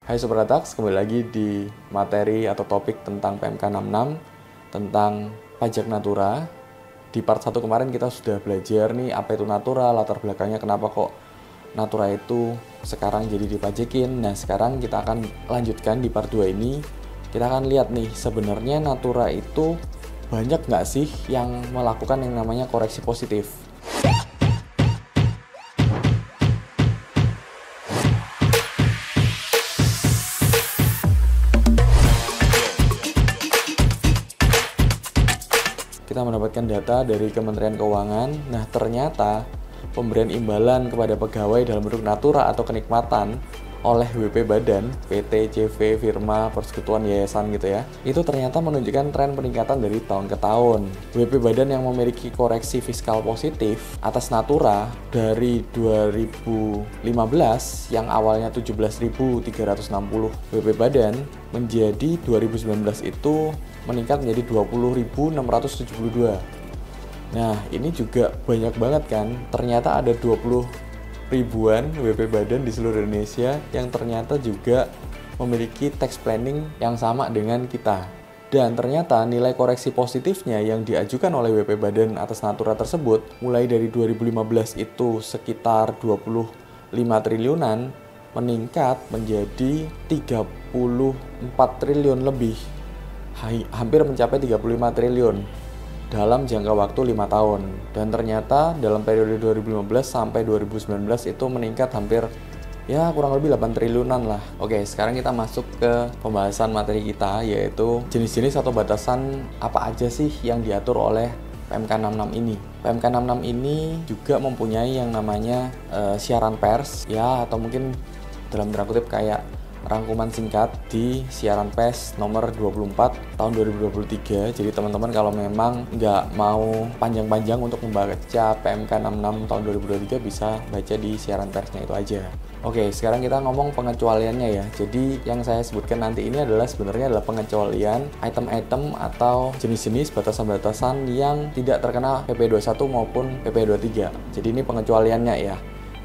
Hai Sobat Atax, kembali lagi di materi atau topik tentang PMK 66 tentang pajak natura. Di part 1 kemarin kita sudah belajar nih apa itu natura, latar belakangnya kenapa kok natura itu sekarang jadi dipajekin. Nah sekarang kita akan lanjutkan di part 2 ini. Kita akan lihat nih sebenarnya natura itu banyak nggak sih yang melakukan yang namanya koreksi positif. Kita mendapatkan data dari Kementerian Keuangan. Nah, ternyata pemberian imbalan kepada pegawai dalam bentuk natura atau kenikmatan oleh WP Badan, PT, CV, firma, persekutuan, yayasan gitu ya, itu ternyata menunjukkan tren peningkatan dari tahun ke tahun. WP Badan yang memiliki koreksi fiskal positif atas natura dari 2015 yang awalnya 17.360 WP Badan menjadi 2019 itu meningkat menjadi 20.672. Nah, ini juga banyak banget kan. Ternyata ada 20 ribuan WP Badan di seluruh Indonesia yang ternyata juga memiliki tax planning yang sama dengan kita. Dan ternyata nilai koreksi positifnya yang diajukan oleh WP Badan atas natura tersebut mulai dari 2015 itu sekitar 25 triliunan meningkat menjadi 34 triliun lebih. Hampir mencapai 35 triliun dalam jangka waktu 5 tahun. Dan ternyata dalam periode 2015 sampai 2019 itu meningkat hampir ya kurang lebih 8 triliunan lah. Oke, sekarang kita masuk ke pembahasan materi kita, yaitu jenis-jenis atau batasan apa aja sih yang diatur oleh PMK 66 ini. PMK 66 ini juga mempunyai yang namanya siaran pers ya, atau mungkin dalam tanda kutip kayak rangkuman singkat di siaran pers nomor 24 tahun 2023. Jadi teman-teman kalau memang nggak mau panjang-panjang untuk membaca PMK 66 tahun 2023 bisa baca di siaran persnya itu aja. Oke, sekarang kita ngomong pengecualiannya ya. Jadi yang saya sebutkan nanti ini sebenarnya adalah pengecualian item-item atau jenis-jenis batasan-batasan yang tidak terkena PP 21 maupun PP 23. Jadi ini pengecualiannya ya.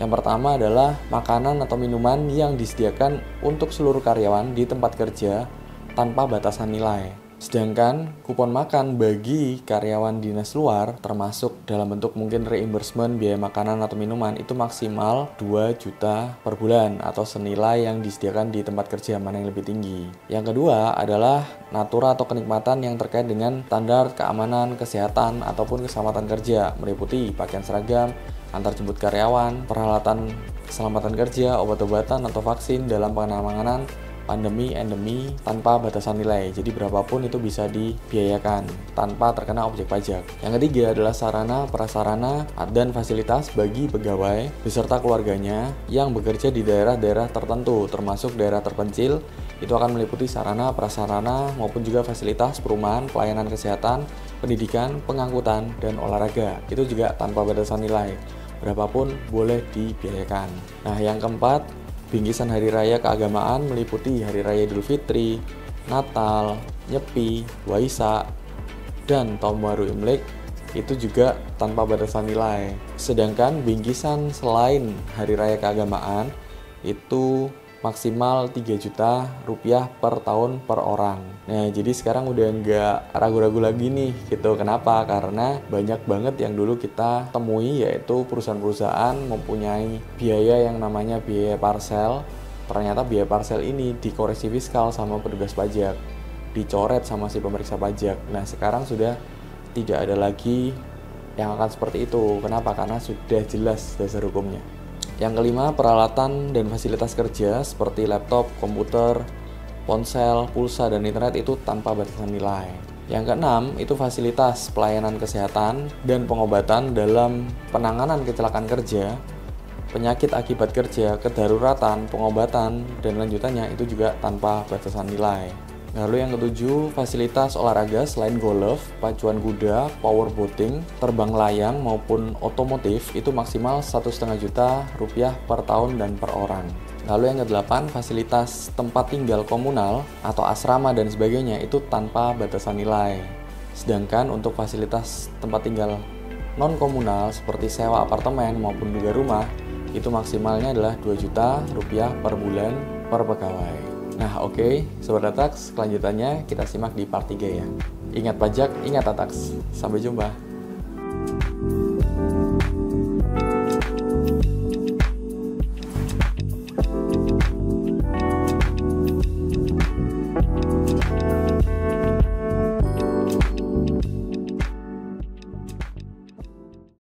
Yang pertama adalah makanan atau minuman yang disediakan untuk seluruh karyawan di tempat kerja tanpa batasan nilai. Sedangkan kupon makan bagi karyawan dinas luar termasuk dalam bentuk mungkin reimbursement biaya makanan atau minuman itu maksimal 2 juta per bulan atau senilai yang disediakan di tempat kerja mana yang lebih tinggi. Yang kedua adalah natura atau kenikmatan yang terkait dengan standar keamanan, kesehatan ataupun keselamatan kerja meliputi pakaian seragam, antar jemput karyawan, peralatan keselamatan kerja, obat-obatan atau vaksin dalam penanganan pandemi, endemi tanpa batasan nilai. Jadi berapapun itu bisa dibiayakan tanpa terkena objek pajak. Yang ketiga adalah sarana, prasarana, dan fasilitas bagi pegawai beserta keluarganya yang bekerja di daerah-daerah tertentu, termasuk daerah terpencil. Itu akan meliputi sarana, prasarana, maupun juga fasilitas perumahan, pelayanan kesehatan, pendidikan, pengangkutan, dan olahraga. Itu juga tanpa batasan nilai. Berapapun boleh dibiayakan. Nah, yang keempat, bingkisan hari raya keagamaan meliputi hari raya Idul Fitri, Natal, Nyepi, Waisak, dan Tahun Baru Imlek itu juga tanpa batasan nilai. Sedangkan bingkisan selain hari raya keagamaan itu maksimal 3 juta rupiah per tahun per orang. Nah, jadi sekarang udah nggak ragu-ragu lagi nih gitu. Kenapa? Karena banyak banget yang dulu kita temui, yaitu perusahaan-perusahaan mempunyai biaya yang namanya biaya parsel. Ternyata biaya parsel ini dikoreksi fiskal sama petugas pajak, dicoret sama si pemeriksa pajak. Nah, sekarang sudah tidak ada lagi yang akan seperti itu. Kenapa? Karena sudah jelas dasar hukumnya. Yang kelima, peralatan dan fasilitas kerja seperti laptop, komputer, ponsel, pulsa, dan internet itu tanpa batasan nilai. Yang keenam, itu fasilitas pelayanan kesehatan dan pengobatan dalam penanganan kecelakaan kerja, penyakit akibat kerja, kedaruratan, pengobatan, dan lanjutannya itu juga tanpa batasan nilai. Lalu yang ketujuh, fasilitas olahraga selain golf, pacuan kuda, powerboating, terbang layang maupun otomotif itu maksimal 1,5 juta rupiah per tahun dan per orang. Lalu yang kedelapan, fasilitas tempat tinggal komunal atau asrama dan sebagainya itu tanpa batasan nilai. Sedangkan untuk fasilitas tempat tinggal non-komunal seperti sewa apartemen maupun juga rumah itu maksimalnya adalah 2 juta rupiah per bulan per pegawai. Nah oke, Sobat Atax, kelanjutannya kita simak di part 3 ya. Ingat pajak, ingat Atax. Sampai jumpa.